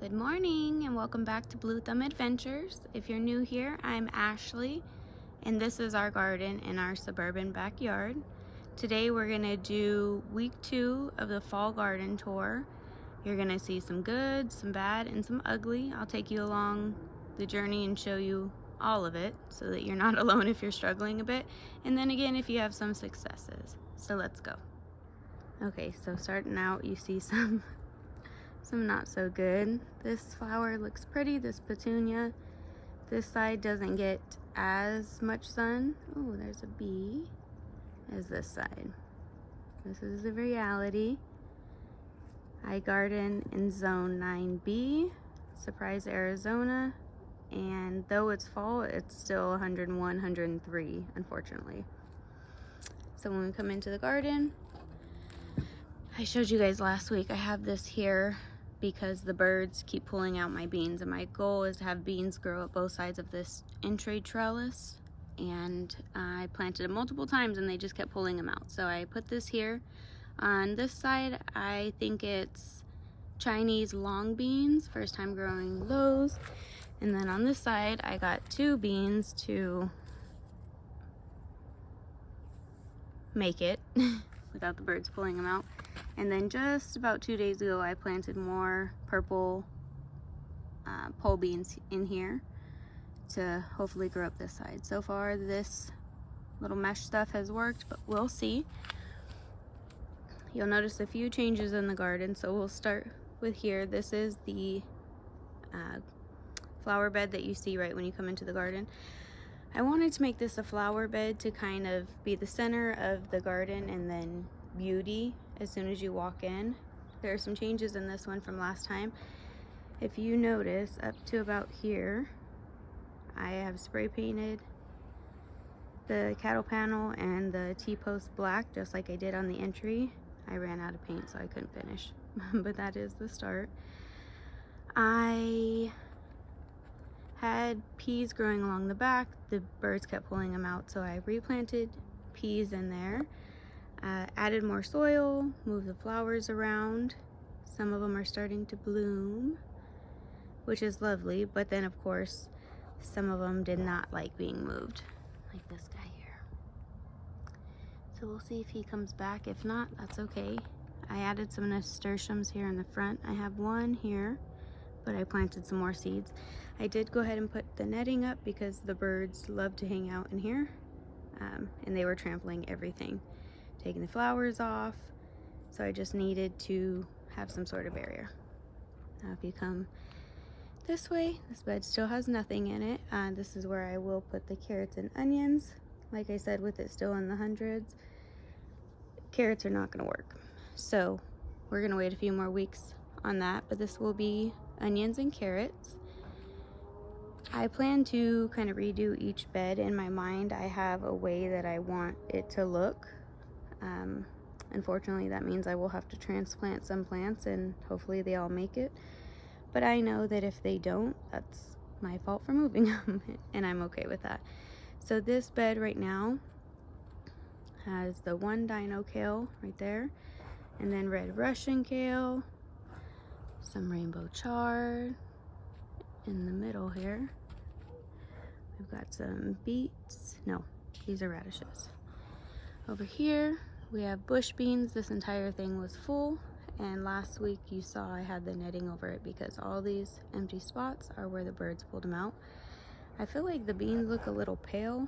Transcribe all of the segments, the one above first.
Good morning and welcome back to Blue Thumb Adventures. If you're new here, I'm Ashley and this is our garden in our suburban backyard. Today we're going to do week 2 of the fall garden tour. You're going to see some good, some bad, and some ugly. I'll take you along the journey and show you all of it so that you're not alone if you're struggling a bit. And then again if you have some successes. So let's go. Okay, so starting out you see some not so good. This flower looks pretty, this petunia. This side doesn't get as much sun. Oh, there's a bee. As this side. This is the reality. I garden in zone 9B, Surprise, Arizona, and though it's fall, it's still 101, 103, unfortunately. So when we come into the garden, I showed you guys last week, I have this here because the birds keep pulling out my beans, and my goal is to have beans grow up both sides of this in-tray trellis, and I planted them multiple times and they just kept pulling them out. So I put this here. On this side, I think it's Chinese long beans, first time growing those. And then on this side, I got 2 beans to make it without the birds pulling them out. And then just about 2 days ago, I planted more purple pole beans in here to hopefully grow up this side. So far, this little mesh stuff has worked, but we'll see. You'll notice a few changes in the garden, so we'll start with here. This is the flower bed that you see right when you come into the garden. I wanted to make this a flower bed to kind of be the center of the garden and then beauty as soon as you walk in. There are some changes in this one from last time. If you notice, up to about here, I have spray painted the cattle panel and the T-post black, just like I did on the entry. I ran out of paint, so I couldn't finish, but that is the start. I had peas growing along the back. The birds kept pulling them out, so I replanted peas in there. Added more soil, moved the flowers around. Some of them are starting to bloom, which is lovely, but then of course some of them did not like being moved, like this guy here. So we'll see if he comes back. If not, that's okay. I added some nasturtiums here in the front. I have one here, but I planted some more seeds. I did go ahead and put the netting up because the birds love to hang out in here, and they were trampling everything, taking the flowers off, so I just needed to have some sort of barrier. Now if you come this way, this bed still has nothing in it. This is where I will put the carrots and onions. Like I said, with it still in the hundreds, carrots are not going to work. So we're going to wait a few more weeks on that, but this will be onions and carrots. I plan to kind of redo each bed. In my mind, I have a way that I want it to look. Unfortunately, that means I will have to transplant some plants and hopefully they all make it. But I know that if they don't, that's my fault for moving them, and I'm okay with that. So this bed right now has the 1 dino kale right there, and then red Russian kale, some rainbow chard in the middle here. We've got some beets. No, these are radishes. Over here, we have bush beans. This entire thing was full. And last week you saw I had the netting over it because all these empty spots are where the birds pulled them out. I feel like the beans look a little pale.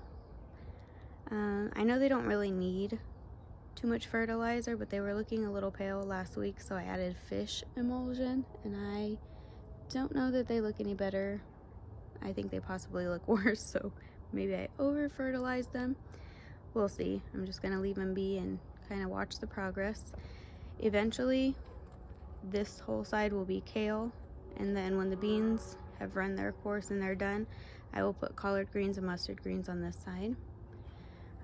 I know they don't really need too much fertilizer, but they were looking a little pale last week, so I added fish emulsion, and I don't know that they look any better. I think they possibly look worse, so maybe I over fertilized them. We'll see. I'm just gonna leave them be and kind of watch the progress. Eventually, this whole side will be kale, and then when the beans have run their course and they're done, I will put collard greens and mustard greens on this side.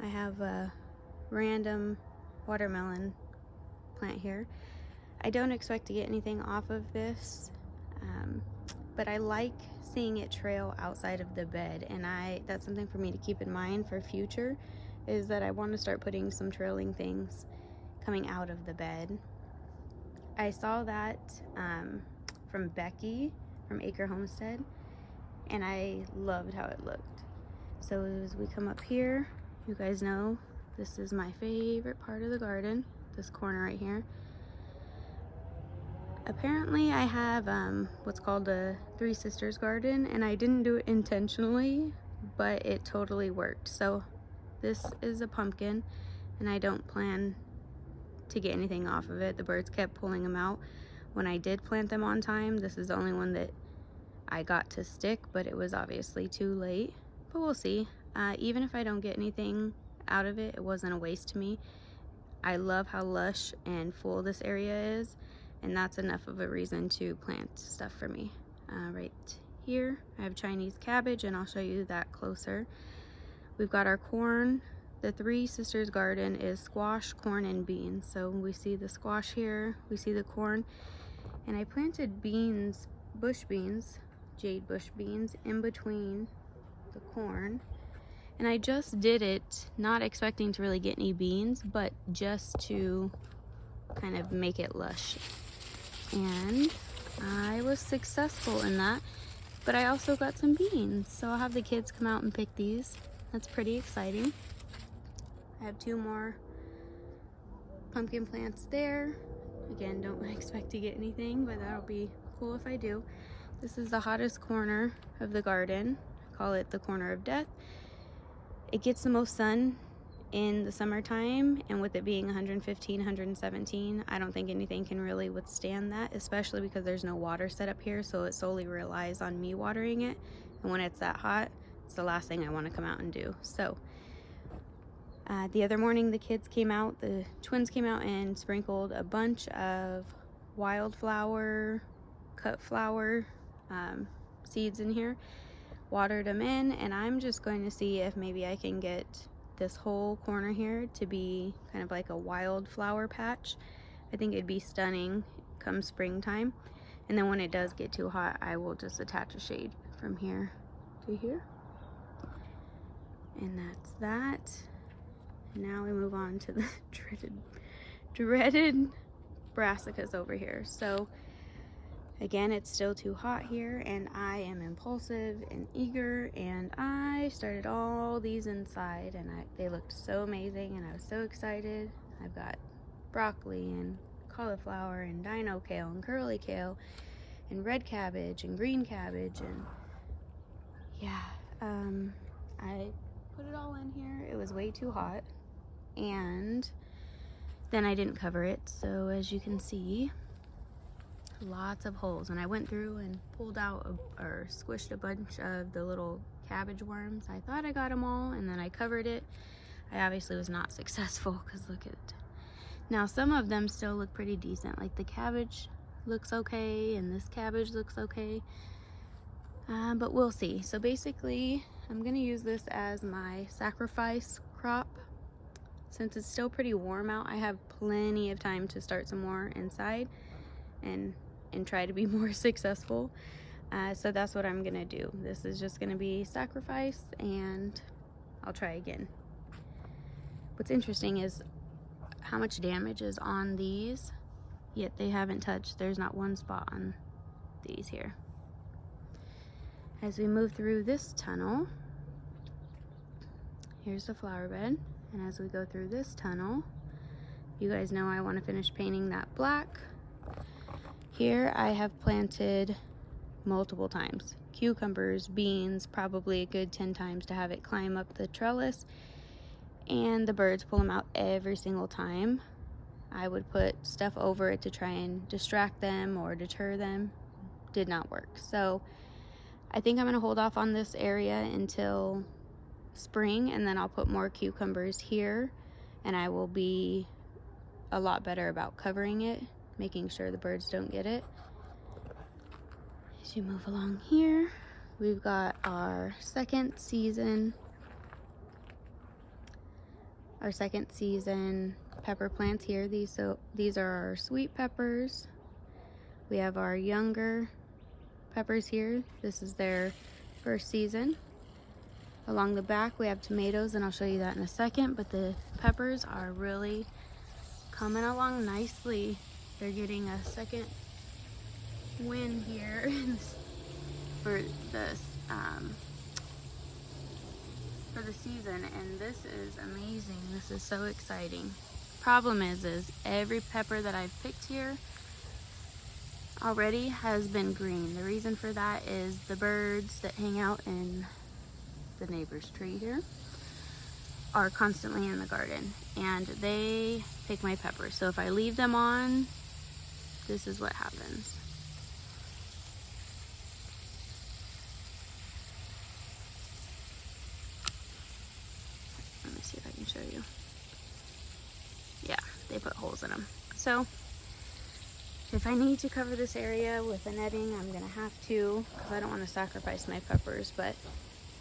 I have a random watermelon plant here. I don't expect to get anything off of this, but I like seeing it trail outside of the bed, and that's something for me to keep in mind for future, is that I want to start putting some trailing things coming out of the bed. I saw that from Becky from Acre Homestead, and I loved how it looked. So as we come up here, you guys know this is my favorite part of the garden, this corner right here. Apparently I have what's called a Three Sisters garden, and I didn't do it intentionally, but it totally worked. So this is a pumpkin, and I don't plan to get anything off of it. The birds kept pulling them out. When I did plant them on time, this is the only one that I got to stick, but it was obviously too late. But we'll see. Even if I don't get anything out of it, it wasn't a waste to me. I love how lush and full this area is, and that's enough of a reason to plant stuff for me. Right here, I have Chinese cabbage, and I'll show you that closer. We've got our corn. The Three Sisters garden is squash, corn, and beans. So we see the squash here, we see the corn, and I planted beans, bush beans, jade bush beans, in between the corn. And I just did it not expecting to really get any beans, but just to kind of make it lush. And I was successful in that, but I also got some beans. So I'll have the kids come out and pick these. That's pretty exciting. I have 2 more pumpkin plants there. Again, don't expect to get anything, but that'll be cool if I do. This is the hottest corner of the garden. I call it the corner of death. It gets the most sun in the summertime, and with it being 115, 117, I don't think anything can really withstand that, especially because there's no water set up here, so it solely relies on me watering it. And when it's that hot, it's the last thing I want to come out and do. So the other morning, the kids came out, the twins came out and sprinkled a bunch of wildflower, cut flower seeds in here, watered them in, and I'm just going to see if maybe I can get this whole corner here to be kind of like a wildflower patch. I think it'd be stunning come springtime. And then when it does get too hot, I will just attach a shade from here to here. And that's that. Now we move on to the dreaded brassicas over here. So again, it's still too hot here, and I am impulsive and eager, and I started all these inside, and they looked so amazing, and I was so excited. I've got broccoli and cauliflower and dino kale and curly kale and red cabbage and green cabbage, and yeah, I put it all in here. It was way too hot, and then I didn't cover it, so as you can see, lots of holes. And I went through and pulled out or squished a bunch of the little cabbage worms. I thought I got them all, and then I covered it. I obviously was not successful, because look at it. Now some of them still look pretty decent, like the cabbage looks okay and this cabbage looks okay, but we'll see. So basically I'm gonna use this as my sacrifice crop. Since it's still pretty warm out, I have plenty of time to start some more inside and try to be more successful. So that's what I'm gonna do. This is just gonna be sacrifice, and I'll try again. What's interesting is how much damage is on these, yet they haven't touched. There's not one spot on these here. As we move through this tunnel, here's the flower bed, and as we go through this tunnel, you guys know I want to finish painting that black. Here I have planted multiple times cucumbers, beans, probably a good 10 times to have it climb up the trellis, and the birds pull them out every single time. I would put stuff over it to try and distract them or deter them. Did not work. So I think I'm going to hold off on this area until spring, and then I'll put more cucumbers here, and I will be a lot better about covering it, making sure the birds don't get it. As you move along here, we've got our second season pepper plants here. These are our sweet peppers. We have our younger peppers here. This is their first season. Along the back we have tomatoes, and I'll show you that in a second, but the peppers are really coming along nicely. They're getting a second win here for the season, and this is amazing. This is so exciting. Problem is every pepper that I've picked here already has been green. The reason for that is the birds that hang out in the neighbor's tree here are constantly in the garden, and they pick my peppers. So if I leave them on, this is what happens. Let me see if I can show you. Yeah, they put holes in them. So if I need to cover this area with a netting, I'm gonna have to, because I don't want to sacrifice my peppers, but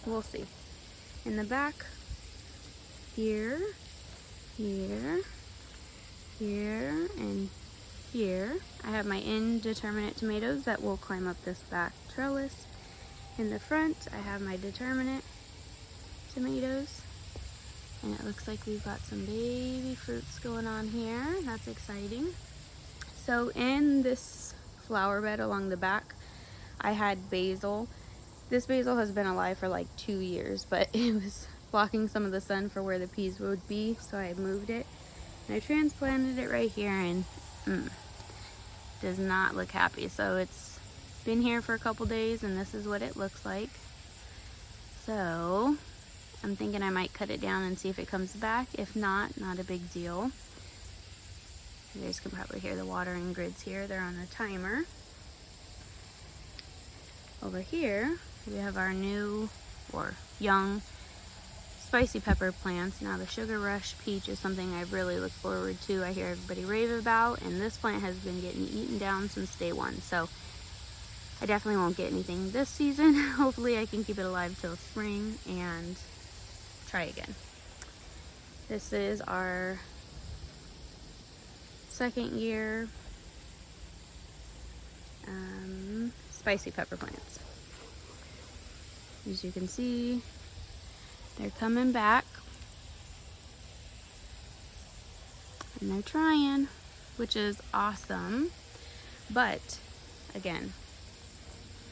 we'll see. In the back, here, here, here, and here, I have my indeterminate tomatoes that will climb up this back trellis. In the front, I have my determinate tomatoes. And it looks like we've got some baby fruits going on here. That's exciting. So in this flower bed along the back, I had basil. This basil has been alive for like 2 years, but it was blocking some of the sun for where the peas would be, so I moved it. And I transplanted it right here, and does not look happy. So it's been here for a couple days, and this is what it looks like. So I'm thinking I might cut it down and see if it comes back. If not, not a big deal. You guys can probably hear the watering grids here. They're on a timer. Over here, we have our new or young spicy pepper plants. Now the Sugar Rush Peach is something I really look forward to. I hear everybody rave about, and this plant has been getting eaten down since day one. So I definitely won't get anything this season. Hopefully I can keep it alive till spring and try again. This is our second year spicy pepper plants. As you can see, they're coming back and they're trying, which is awesome. But again,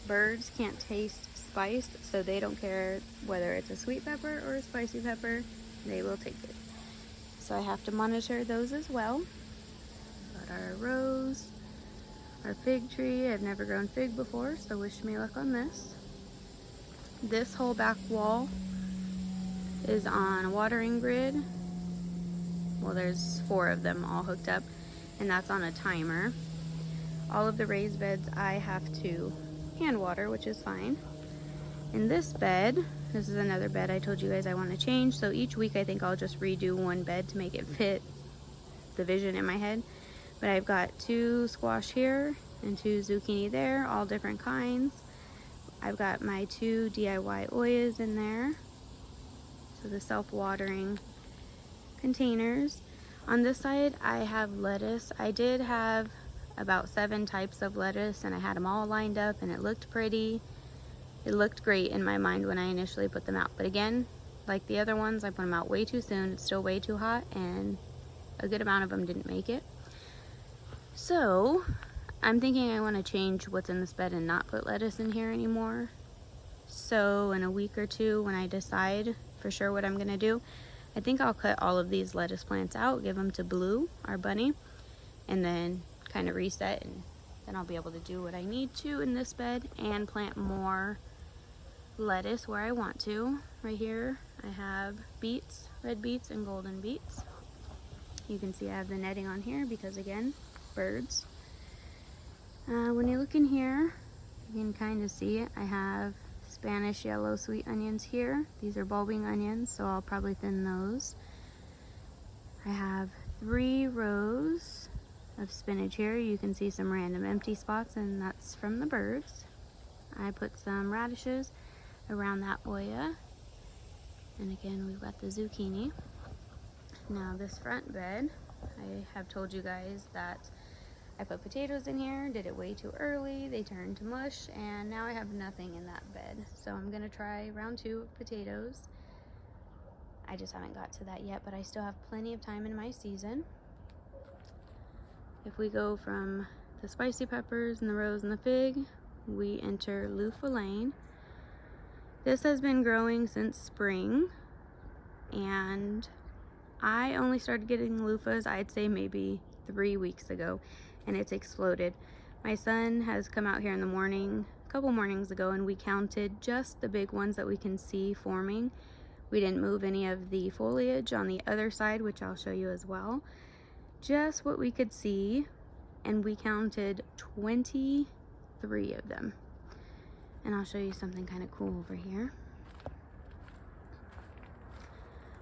birds can't taste spice, so they don't care whether it's a sweet pepper or a spicy pepper, they will take it. So I have to monitor those as well. Got our rose, our fig tree. I've never grown fig before, so wish me luck on this. This whole back wall is on a watering grid. Well, there's 4 of them all hooked up, and that's on a timer. All of the raised beds I have to hand water, which is fine. In this bed, this is another bed I told you guys I want to change, so each week I think I'll just redo one bed to make it fit the vision in my head. But I've got 2 squash here and 2 zucchini there, all different kinds. I've got my 2 DIY oyas in there, so the self-watering containers. On this side I have lettuce. I did have about 7 types of lettuce, and I had them all lined up, and it looked pretty. It looked great in my mind when I initially put them out, but again, like the other ones, I put them out way too soon. It's still way too hot, and a good amount of them didn't make it. So I'm thinking I want to change what's in this bed and not put lettuce in here anymore. So in a week or 2, when I decide for sure what I'm going to do, I think I'll cut all of these lettuce plants out, give them to Bleu, our bunny, and then kind of reset, and then I'll be able to do what I need to in this bed and plant more lettuce where I want to. Right here I have beets, red beets and golden beets. You can see I have the netting on here because, again, birds. When you look in here, you can kind of see it. I have Spanish yellow sweet onions here. These are bulbing onions, so I'll probably thin those. I have 3 rows of spinach here. You can see some random empty spots, and that's from the birds. I put some radishes around that oya, and again we've got the zucchini. Now this front bed, I have told you guys that I put potatoes in here, did it way too early, they turned to mush, and now I have nothing in that bed. So I'm gonna try round 2 of potatoes. I just haven't got to that yet, but I still have plenty of time in my season. If we go from the spicy peppers and the rose and the fig, we enter Luffa Lane. This has been growing since spring, and I only started getting loofahs, I'd say maybe 3 weeks ago, and it's exploded. My son has come out here in the morning, a couple mornings ago, and we counted just the big ones that we can see forming. We didn't move any of the foliage on the other side, which I'll show you as well. Just what we could see, and we counted 23 of them. And I'll show you something kind of cool over here.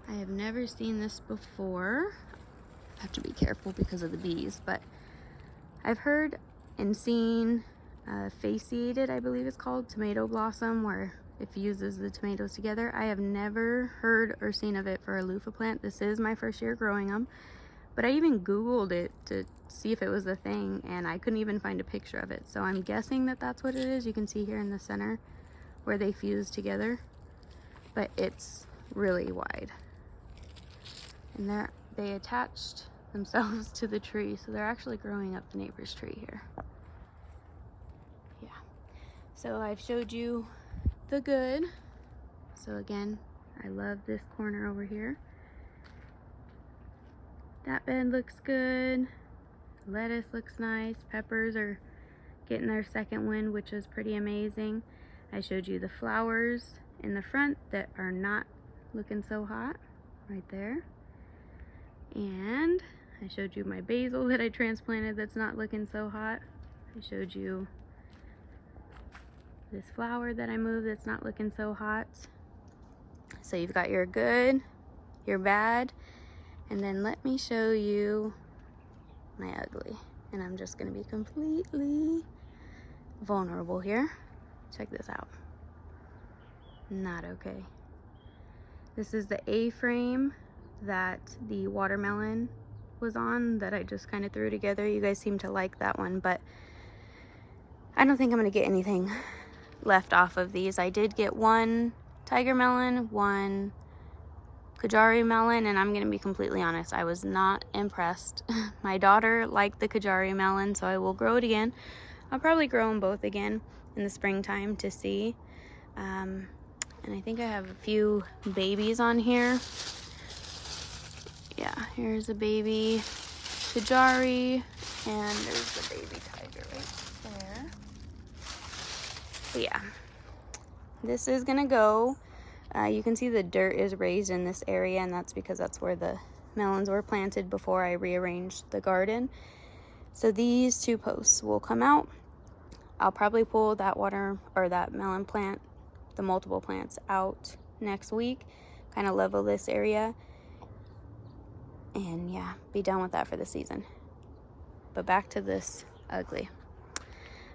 I have never seen this before. I have to be careful because of the bees, but I've heard and seen fasciated, I believe it's called, tomato blossom, where it fuses the tomatoes together. I have never heard or seen of it for a loofah plant. This is my first year growing them, but I even Googled it to see if it was a thing, and I couldn't even find a picture of it. So I'm guessing that that's what it is. You can see here in the center where they fuse together, but it's really wide. And they attached themselves to the tree, so they're actually growing up the neighbor's tree here. Yeah, so I've showed you the good. So again, I love this corner over here. That bed looks good. Lettuce looks nice. Peppers are getting their second wind, which is pretty amazing. I showed you the flowers in the front that are not looking so hot, right there. And I showed you my basil that I transplanted that's not looking so hot. I showed you this flower that I moved that's not looking so hot. So you've got your good, your bad, and then let me show you my ugly. And I'm just gonna be completely vulnerable here. Check this out. Not okay. This is the A-frame that the watermelon was on that I just kind of threw together. You guys seem to like that one, but I don't think I'm gonna get anything left off of these. I did get one tiger melon, one Kajari melon, and I'm gonna be completely honest, I was not impressed. My daughter liked the Kajari melon, so I will grow it again. I'll probably grow them both again in the springtime to see. And I think I have a few babies on here. Yeah, here's a baby Kajari, and there's the baby tiger right there. But yeah, this is gonna go. You can see the dirt is raised in this area, and that's because that's where the melons were planted before I rearranged the garden. So these two posts will come out. I'll probably pull that that melon plant, the multiple plants, out next week, kind of level this area, and yeah, be done with that for the season. But back to this ugly.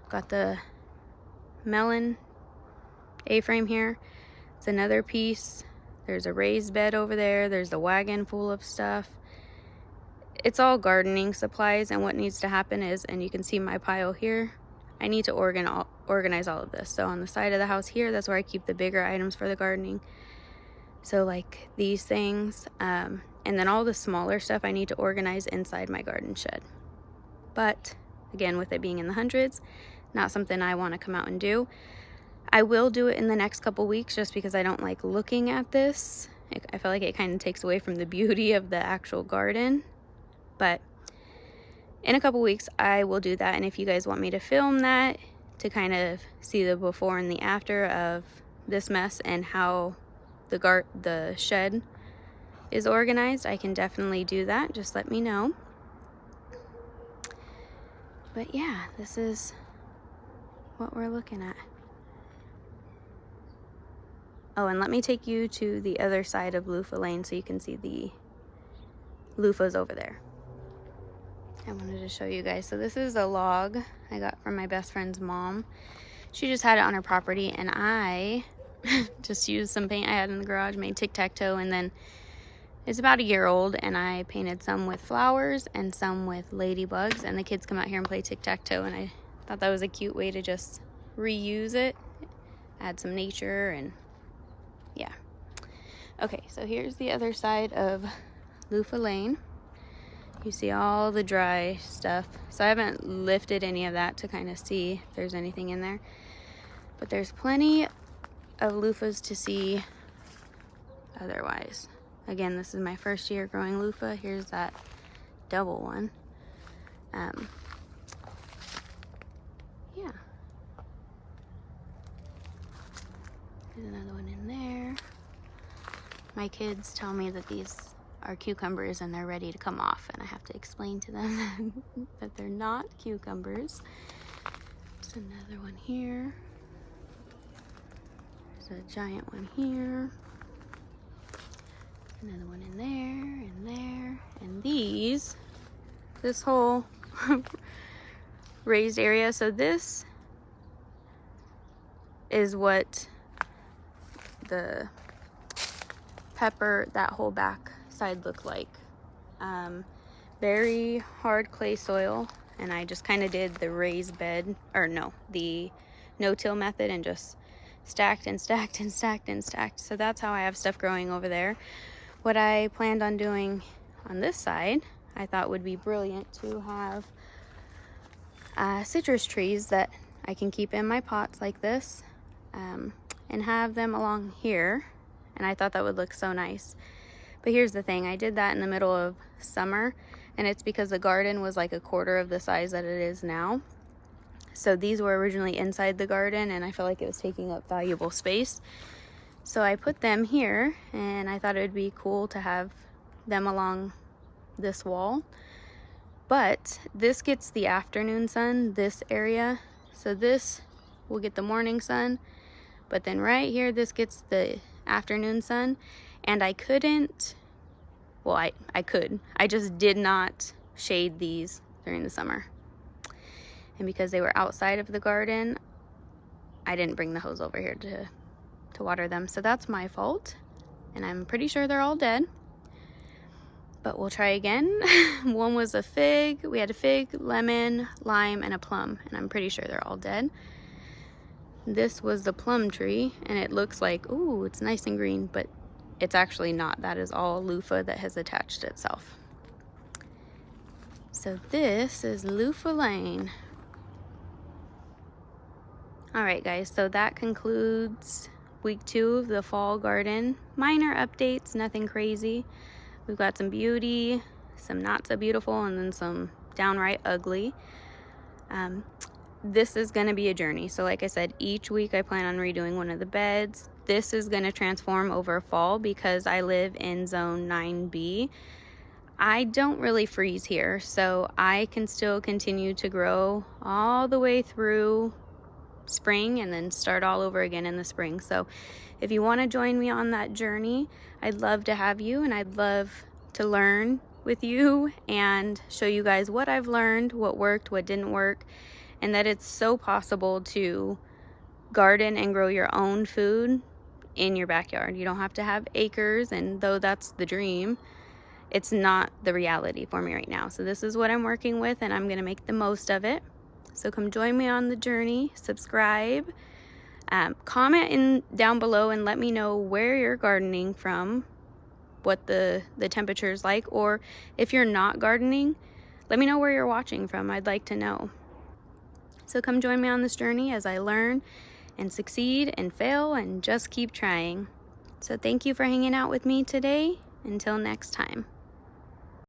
Got the melon A-frame here. It's another piece. There's a raised bed over there. There's the wagon full of stuff. It's all gardening supplies, and what needs to happen is, and you can see my pile here, I need to organize all of this. So on the side of the house here, that's where I keep the bigger items for the gardening. So like these things, and then all the smaller stuff I need to organize inside my garden shed. But again, with it being in the hundreds, not something I want to come out and do. I will do it in the next couple weeks just because I don't like looking at this. I feel like it kind of takes away from the beauty of the actual garden. But in a couple weeks, I will do that. And if you guys want me to film that to kind of see the before and the after of this mess and how the shed is organized, I can definitely do that. Just let me know. But yeah, this is what we're looking at. Oh, and let me take you to the other side of Luffa Lane so you can see the loofahs over there. I wanted to show you guys. So this is a log I got from my best friend's mom. She just had it on her property, and I just used some paint I had in the garage, made tic-tac-toe, and then it's about a year old, and I painted some with flowers and some with ladybugs, and the kids come out here and play tic-tac-toe, and I thought that was a cute way to just reuse it, add some nature, and yeah. Okay, so here's the other side of Luffa Lane. You see all the dry stuff. So I haven't lifted any of that to kind of see if there's anything in there. But there's plenty of loofahs to see otherwise. Again, this is my first year growing loofah. Here's that double one. Yeah. There's another one in there. My kids tell me that these are cucumbers and they're ready to come off, and I have to explain to them that they're not cucumbers. There's another one here. There's a giant one here. Another one in there, and these, this whole raised area. So this is what the pepper, that whole back side looked like. Very hard clay soil, and I just kind of did the raised bed, or no, the no-till method, and just stacked and stacked and stacked and stacked. So that's how I have stuff growing over there. What I planned on doing on this side, I thought would be brilliant to have citrus trees that I can keep in my pots like this, and have them along here, and I thought that would look so nice. But here's the thing, I did that in the middle of summer, and it's because the garden was like a quarter of the size that it is now. So these were originally inside the garden, and I felt like it was taking up valuable space. So I put them here, and I thought it would be cool to have them along this wall. But this gets the afternoon sun, this area. So this will get the morning sun, but then right here, this gets the afternoon sun. And I couldn't, well, I could. I just did not shade these during the summer. And because they were outside of the garden, I didn't bring the hose over here to water them. So that's my fault. And I'm pretty sure they're all dead. But we'll try again. One was a fig. We had a fig, lemon, lime, and a plum. And I'm pretty sure they're all dead. This was the plum tree. And it looks like, ooh, it's nice and green. But it's actually not. That is all loofah that has attached itself. So this is Luffa Lane. Alright guys, so that concludes week 2 of the fall garden. Minor updates, nothing crazy. We've got some beauty, some not so beautiful, and then some downright ugly. This is going to be a journey. So like I said, each week I plan on redoing one of the beds. This is going to transform over fall because I live in zone 9B. I don't really freeze here, so I can still continue to grow all the way through spring and then start all over again in the spring. So if you want to join me on that journey, I'd love to have you, and I'd love to learn with you and show you guys what I've learned, what worked, what didn't work, and that it's so possible to garden and grow your own food in your backyard. You don't have to have acres, and though that's the dream, it's not the reality for me right now. So this is what I'm working with, and I'm going to make the most of it. So come join me on the journey, subscribe, comment down below and let me know where you're gardening from, what the temperature is like, or if you're not gardening, let me know where you're watching from. I'd like to know. So come join me on this journey as I learn and succeed and fail and just keep trying. So thank you for hanging out with me today. Until next time.